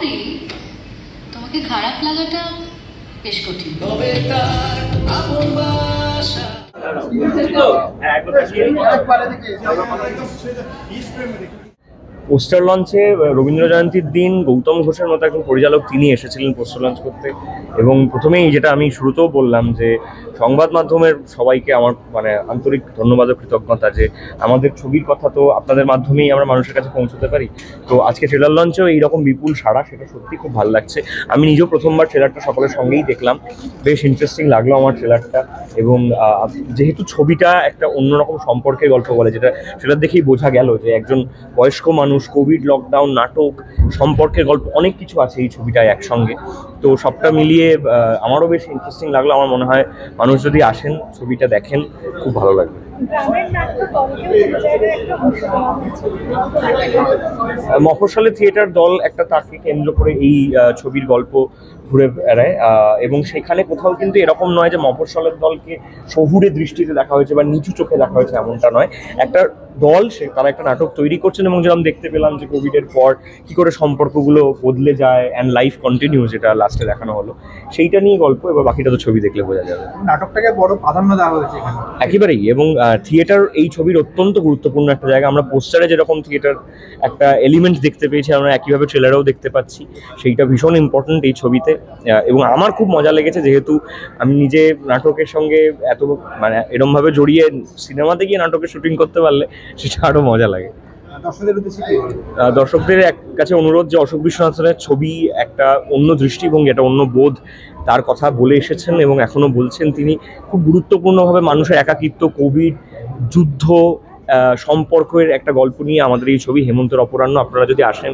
Sorry, তোমাকে খারাপ লাগাটা বেশ কঠিন। পোস্টার লঞ্চে রবীন্দ্র জয়ন্তীর দিন গৌতম ঘোষের মতো একজন পরিচালক তিনি এসেছিলেন পোস্টার লঞ্চ করতে। এবং প্রথমেই যেটা আমি শুরুতেও বললাম যে সংবাদ মাধ্যমের সবাইকে আমার আন্তরিক ধন্যবাদ ও কৃতজ্ঞতা যে আমাদের ছবির কথা তো আপনাদের মাধ্যমেই আমরা মানুষের কাছে পৌঁছতে পারি। তো আজকে ট্রেলার লঞ্চেও এইরকম বিপুল সাড়া, সেটা সত্যি খুব ভালো লাগছে। আমি নিজেও প্রথমবার ট্রেলারটা সকলের সঙ্গেই দেখলাম, বেশ ইন্টারেস্টিং লাগলো আমার ট্রেলারটা। এবং যেহেতু ছবিটা একটা অন্যরকম সম্পর্কের গল্প বলে, যেটা ট্রেলার দেখেই বোঝা গেল যে একজন বয়স্ক মানুষ, কোভিড, লকডাউন, নাটক, সম্পর্কের গল্প, অনেক কিছু আছে এই ছবিটায় একসঙ্গে। তো সবটা মিলিয়ে আমারও বেশ ইন্টারেস্টিং লাগলো। আমার মনে হয় মানুষ যদি আসেন, ছবিটা দেখেন, খুব ভালো লাগবে। মফস্বলে থিয়েটার দল একটা তাকে কেন্দ্র করে এই ছবির গল্প ঘুরে বেড়ায়, এবং সেখানে কোথাও কিন্তু এরকম নয় যে মফস্বলের দলকে শহুরে দৃষ্টিতে দেখা হয়েছে বা নিচু চোখে দেখা হয়েছে, এমনটা নয়। একটা দল, তারা একটা নাটক তৈরি করছেন এবং যেরকম দেখতে পেলাম যে কোভিডের পর কি করে সম্পর্কগুলো বদলে যায় অ্যান্ড লাইফ কন্টিনিউ, যেটা লাস্টে দেখানো হলো, সেইটা নিয়ে গল্প। এবার বাকিটা তো ছবি দেখলে বোঝা যাবে। নাটকটাকে বড় প্রাধান্য দেওয়া হয়েছে একেবারেই। এবং থিয়েটার এই ছবির অত্যন্ত গুরুত্বপূর্ণ একটা জায়গা। আমরা পোস্টারে যেরকম থিয়েটার একটা এলিমেন্ট দেখতে পেয়েছি, আমরা একইভাবে ট্রেলারেও দেখতে পাচ্ছি, সেইটা ভীষণ ইম্পর্টেন্ট এই ছবিতে। এবং আমার খুব মজা লেগেছে, যেহেতু আমি নিজে নাটকের সঙ্গে এত এরমভাবে জড়িয়ে সিনেমাতে গিয়ে নাটকের শুটিং করতে পারলে সেটা আরও মজা লাগে। দর্শকদের কাছে অনুরোধ যে অশোক বিশ্বনাথনের ছবি একটা অন্য দৃষ্টিভঙ্গি, একটা অন্য বোধ তার কথা বলে এসেছেন এবং এখনও বলছেন তিনি। খুব গুরুত্বপূর্ণভাবে মানুষের একাকিত্ব, কোভিড, যুদ্ধ, সম্পর্কের একটা গল্প নিয়ে আমাদের এই ছবি হেমন্তের অপরাহ্ন। আপনারা যদি আসেন,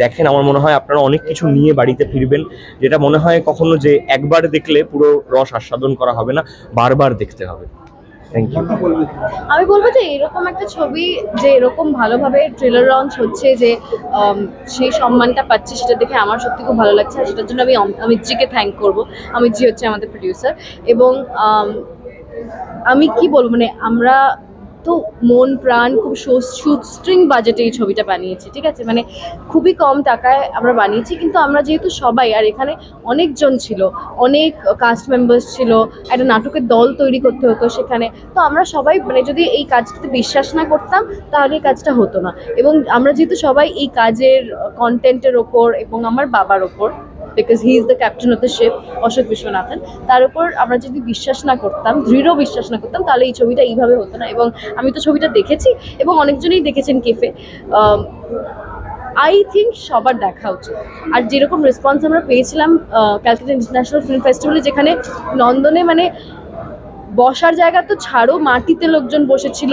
দেখেন, আমার মনে হয় আপনারা অনেক কিছু নিয়ে বাড়িতে ফিরবেন, যেটা মনে হয় কখনো যে একবার দেখলে পুরো রস আস্বাদন করা হবে না, বারবার দেখতে হবে। আমি বলবো যে এরকম একটা ছবি যে এরকম ভালোভাবে ট্রেলার লঞ্চ হচ্ছে, যে সেই সম্মানটা পাচ্ছে, সেটা দেখে আমার সত্যি খুব ভালো লাগছে। আর সেটার জন্য আমি অমিতজিকে থ্যাংক করবো। অমিতজি হচ্ছে আমাদের প্রডিউসার। এবং আমি কি বলবো, আমরা তো মন প্রাণ খুব শুটস্ট্রিং বাজেটে এই ছবিটা বানিয়েছি, ঠিক আছে, খুবই কম টাকায় আমরা বানিয়েছি। কিন্তু আমরা যেহেতু সবাই, আর এখানে অনেকজন ছিল, অনেক কাস্ট মেম্বার্স ছিল, একটা নাটকের দল তৈরি করতে হতো সেখানে, তো আমরা সবাই যদি এই কাজটাতে বিশ্বাস না করতাম তাহলে এই কাজটা হতো না। এবং আমরা যেহেতু সবাই এই কাজের কন্টেন্টের ওপর এবং আমার বাবার ওপর, because he is the captain of the ship, Ashok Viswanathan, তার উপর আমরা যদি বিশ্বাস না করতাম, দৃঢ় বিশ্বাস না করতাম, তাহলে এই ছবিটা এইভাবে হতো না। এবং আমি তো ছবিটা দেখেছি এবং অনেকজনেই দেখেছেন কেফে। আই থিঙ্ক সবার দেখা উচিত। আর যেরকম রেসপন্স আমরা পেয়েছিলাম ক্যালকাটা ইন্টারন্যাশনাল ফিল্ম ফেস্টিভ্যালে, যেখানে নন্দনে বসার জায়গা তো ছাড়ো, মাটিতে লোকজন বসেছিল,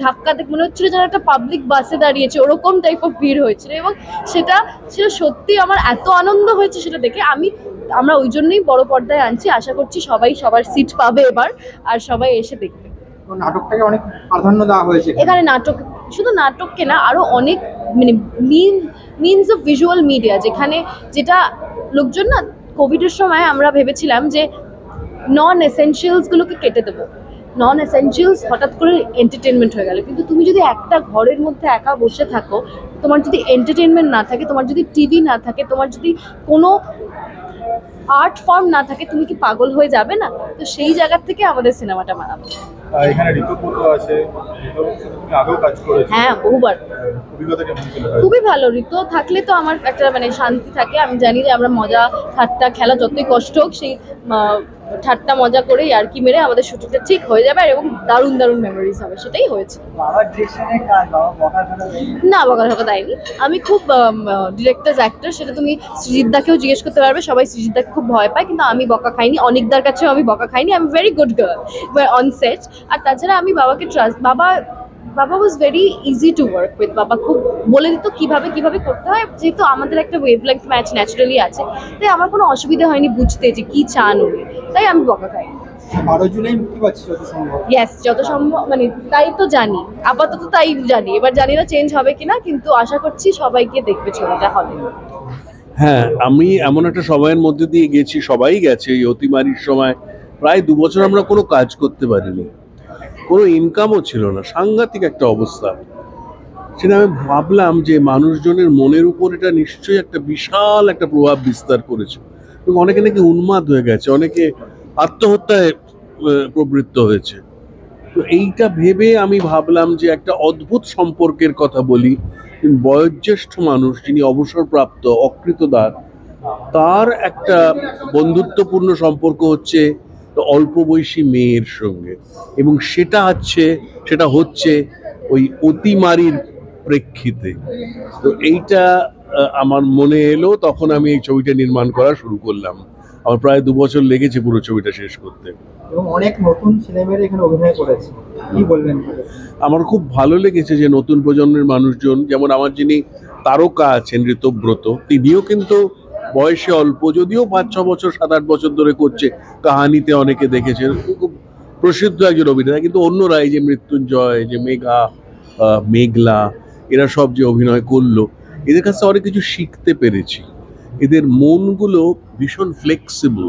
ধাক্কা দেখে মনে হচ্ছিল যেন একটা পাবলিক বাসে দাঁড়িয়েছে, ওরকম টাইপ অফ ভিড় হয়েছিল। এবং সেটা সত্যি আমার এত আনন্দ হয়েছে সেটা দেখে। আমরা ওই জন্যই বড় পর্দায় আনছি। আশা করছি সবাই সবার সিট পাবে এবার, আর সবাই এসে দেখবে। নাটকটাকে অনেক প্রাধান্য দেওয়া হয়েছে এখানে। নাটক, শুধু নাটককে না, আরো অনেক মিনস অফ ভিজুয়াল মিডিয়া, যেটা লোকজন না, কোভিডের সময় আমরা ভেবেছিলাম যে নন এসেনশিয়ালসগুলোকে কেটে দেবো, নন এসেনশিয়ালস হঠাৎ করে এন্টারটেনমেন্ট হয়ে গেল। কিন্তু তুমি যদি একটা ঘরের মধ্যে একা বসে থাকো, তোমার যদি এন্টারটেনমেন্ট না থাকে, তোমার যদি টিভি না থাকে, তোমার যদি কোনো আর্ট ফর্ম না থাকে, তুমি কি পাগল হয়ে যাবে না? তো সেই জায়গা থেকে আমাদের সিনেমাটা বানাবো। এখানে ঋতুপূর্ণ আছে, তুমি আগেও কাজ করেছো। হ্যাঁ, বহুবার। অভিজ্ঞতা কেমন ছিল? খুবই ভালো। ঋতু থাকলে তো আমার একটা শান্তি থাকে। আমি জানি যে আমরা মজা ঠাট্টা খেলা যতই কষ্ট হোক, সেই ঠাট্টা মজা করে আর কি মেরে আমাদের শুটিংটা ঠিক হয়ে যাবে এবং দারুণ দারুণ মেমোরিজ হবে। সেটাই হয়েছে। না, বকাঝকা দেয়নি। আমি খুব ডিরেক্টরস অ্যাক্টর, সেটা তুমি সৃজিতদাকেও জিজ্ঞেস করতে পারবে। সবাই সৃজিতদাকে খুব ভয় পায়, কিন্তু আমি বকা খাইনি। অনিকদার কাছেও আমি বকা খাইনি। I am very good girl on set. আর তাছাড়া আমি বাবাকে ট্রাস্ট, বাবা was very easy to work with. বাবা খুব বলে দিত কিভাবে করতে হয়, যেহেতু আমাদের একটা ওয়েভলেংথ ম্যাচ ন্যাচারালি আছে, তাই আমার কোনো অসুবিধা হয়নি বুঝতে যে কি চান উনি, তাই আমি বকা খাই। 12 জুলাই মুক্তি পাচ্ছে যত সম্ভব। ইয়েস, যত সম্ভব, তাই তো জানি, আপাতত তাই জানি। এবার জানি না চেঞ্জ হবে কিনা, কিন্তু আশা করছি সবাইকে দেখবে ছবিটা হলে। হ্যাঁ, আমি এমন একটা সময়ের মধ্যে দিয়ে গেছি, সবাই গেছে, এই অতিমারির সময় প্রায় 2 বছর আমরা কোনো কাজ করতে পারিনি, কোনো ইনকামও ছিল না, সাংঘাতিক একটা অবস্থা। সেটা আমি ভাবলাম যে মানুষজনের মনের উপর এটা নিশ্চয়ই একটা বিশাল একটা প্রভাব বিস্তার করেছে, এবং অনেকে নাকি উন্মাদ হয়ে গেছে, অনেকে আত্মহত্যায় প্রবৃত্ত হয়েছে। তো এইটা ভেবে আমি ভাবলাম যে একটা অদ্ভুত সম্পর্কের কথা বলি। বয়োজ্যেষ্ঠ মানুষ যিনি অবসরপ্রাপ্ত অকৃতদার, তার একটা বন্ধুত্বপূর্ণ সম্পর্ক হচ্ছে অল্প বয়সী মেয়ের সঙ্গে, এবং সেটা হচ্ছে ওই অতিমারির প্রেক্ষিতে। তো এইটা আমার মনে এলো, তখন আমি এই ছবিটা নির্মাণ করা শুরু করলাম। আমার প্রায় 2 বছর লেগেছে পুরো ছবিটা শেষ করতে। এবং অনেক নতুন ছেলেমেয়েরা এখানে অভিনয় করেছে, কি বলবেন? আমার খুব ভালো লেগেছে যে নতুন প্রজন্মের মানুষজন, যেমন আমার যিনি তারকা আছেন ঋতব্রত, তিনিও কিন্তু বয়সে অল্প, যদিও 5-6 বছর 7-8 বছর ধরে করছে, কাহানিতে অনেকে দেখেছেন, খুব প্রসিদ্ধ একজন অভিনেতা। কিন্তু অন্যরা, এই যে মৃত্যুঞ্জয়, যে মেঘলা, এরা সব যে অভিনয় করলো, এদের কাছে অনেক কিছু শিখতে পেরেছি। এদের মনগুলো ভীষণ ফ্লেক্সিবল,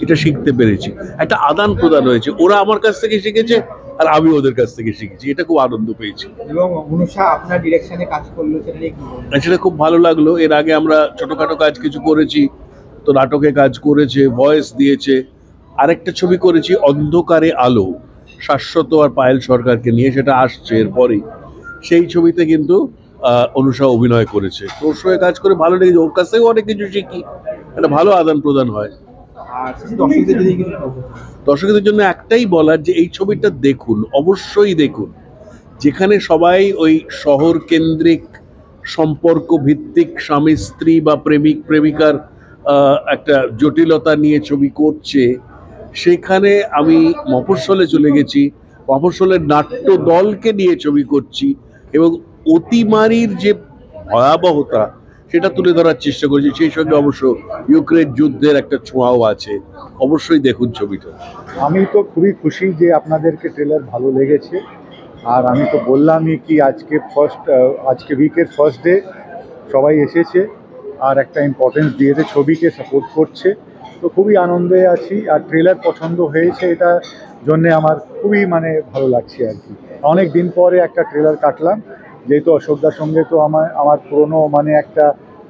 এটা শিখতে পেরেছি। একটা আদান প্রদান হয়েছে, ওরা আমার কাছ থেকে শিখেছে আর আমি ওদের কাছ থেকে শিখেছি, এটা খুব আনন্দ পেয়েছি। এবং অনুষা আপনার ডিরেকশনে কাজ করলো, সেটা নিয়ে কি বলবেন? সেটা খুব ভালো লাগলো। এর আগে আমরা ছোটখাটো কাজ কিছু করেছি, তো নাটকে কাজ করেছে, ভয়েস দিয়েছে। আরেকটা ছবি করেছি অন্ধকারে আলো, শাশ্বত আর পায়েল সরকারকে নিয়ে, সেটা আসছে এরপরেই। সেই ছবিতে কিন্তু অনুষা অভিনয় করেছে। তো ওর সঙ্গে কাজ করে ভালো লেগেছে, ওর কাছ থেকেও অনেক কিছু শিখি, একটা ভালো আদান প্রদান হয়। আর দর্শকদের যদি কিছু দর্শকদের জন্য একটাই বলার, যে এই ছবিটা দেখুন, অবশ্যই দেখুন। যেখানে সবাই ওই শহর কেন্দ্রিক সম্পর্ক ভিত্তিক স্বামী স্ত্রী বা প্রেমিক প্রেমিকার একটা জটিলতা নিয়ে ছবি করছে, সেখানে আমি মফস্বলে চলে গেছি, মফস্বলের নাট্য দলকে নিয়ে ছবি করছি, এবং অতিমারির যে ভয়াবহতা সেটা তুলে ধরার চেষ্টা করেছি। সেই সঙ্গে অবশ্য ইউক্রেন যুদ্ধের একটা ছোঁয়াও আছে। অবশ্যই দেখুন ছবিটা। আমি তো খুবই খুশি যে আপনাদেরকে ট্রেলার ভালো লেগেছে। আর আমি তো বললামই কি আজকে উইকের ফার্স্ট ডে সবাই এসেছে আর একটা ইম্পর্টেন্স দিয়েছে, ছবিকে সাপোর্ট করছে। তো খুবই আনন্দে আছি, আর ট্রেলার পছন্দ হয়েছে, এটা জন্যে আমার খুবই ভালো লাগছে আর কি। অনেক দিন পরে একটা ট্রেলার কাটলাম, যেহেতু অশোকদার সঙ্গে তো আমার পুরনো একটা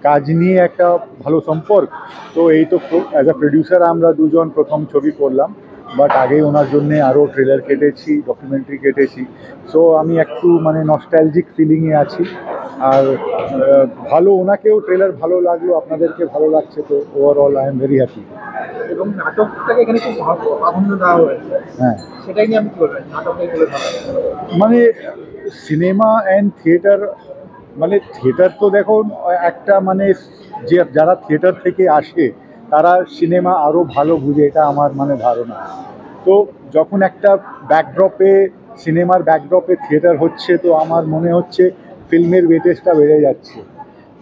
কাজ নিয়ে একটা ভালো সম্পর্ক। তো এই তো অ্যাজ আ প্রডিউসার আমরা দুজন প্রথম ছবি করলাম, বাট আগেই ওনার জন্যে আরও ট্রেলার কেটেছি, ডকুমেন্টারি কেটেছি। সো আমি একটু নস্টালজিক ফিলিংয়ে আছি। আর ভালো, ওনাকেও ট্রেলার ভালো লাগলো, আপনাদেরকে ভালো লাগছে, তো overall I am very happy. এবং নাটকটাকে এখানে খুব প্রাধান্য দেওয়া হয়েছে, হ্যাঁ, সেটাই নিয়ে আমি কি বলবেন? নাটকটাই বলে ভালো সিনেমা অ্যান্ড থিয়েটার, থিয়েটার তো দেখুন একটা যে যারা থিয়েটার থেকে আসে তারা সিনেমা আরও ভালো বুঝে, এটা আমার ধারণা। তো যখন একটা সিনেমার ব্যাকড্রপে থিয়েটার হচ্ছে, তো আমার মনে হচ্ছে ফিল্মের ওয়েটেজটা বেড়ে যাচ্ছে।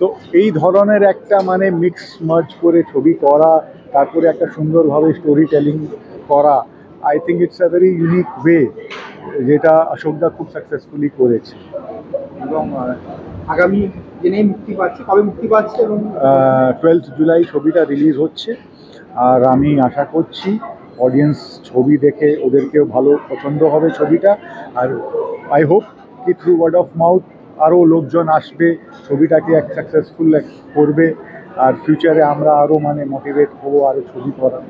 তো এই ধরনের একটা মিক্স মার্জ করে ছবি করা, তারপরে একটা সুন্দরভাবে স্টোরি টেলিং করা, I think it's a very unique way, যেটা অশোকদা খুব সাকসেসফুলি করেছে। এবং আগামী দিনে মুক্তি পাচ্ছে, কবে মুক্তি পাচ্ছে? এবং 12 জুলাই ছবিটা রিলিজ হচ্ছে। আর আমি আশা করছি অডিয়েন্স ছবি দেখে ওদেরকেও ভালো পছন্দ হবে ছবিটা। আর আই হোপ কি থ্রু ওয়ার্ড অফ মাউথ আরও লোকজন আসবে, ছবিটাকে সাকসেসফুল করবে, আর ফিউচারে আমরা আরও মোটিভেট হবো আরও ছবি করার।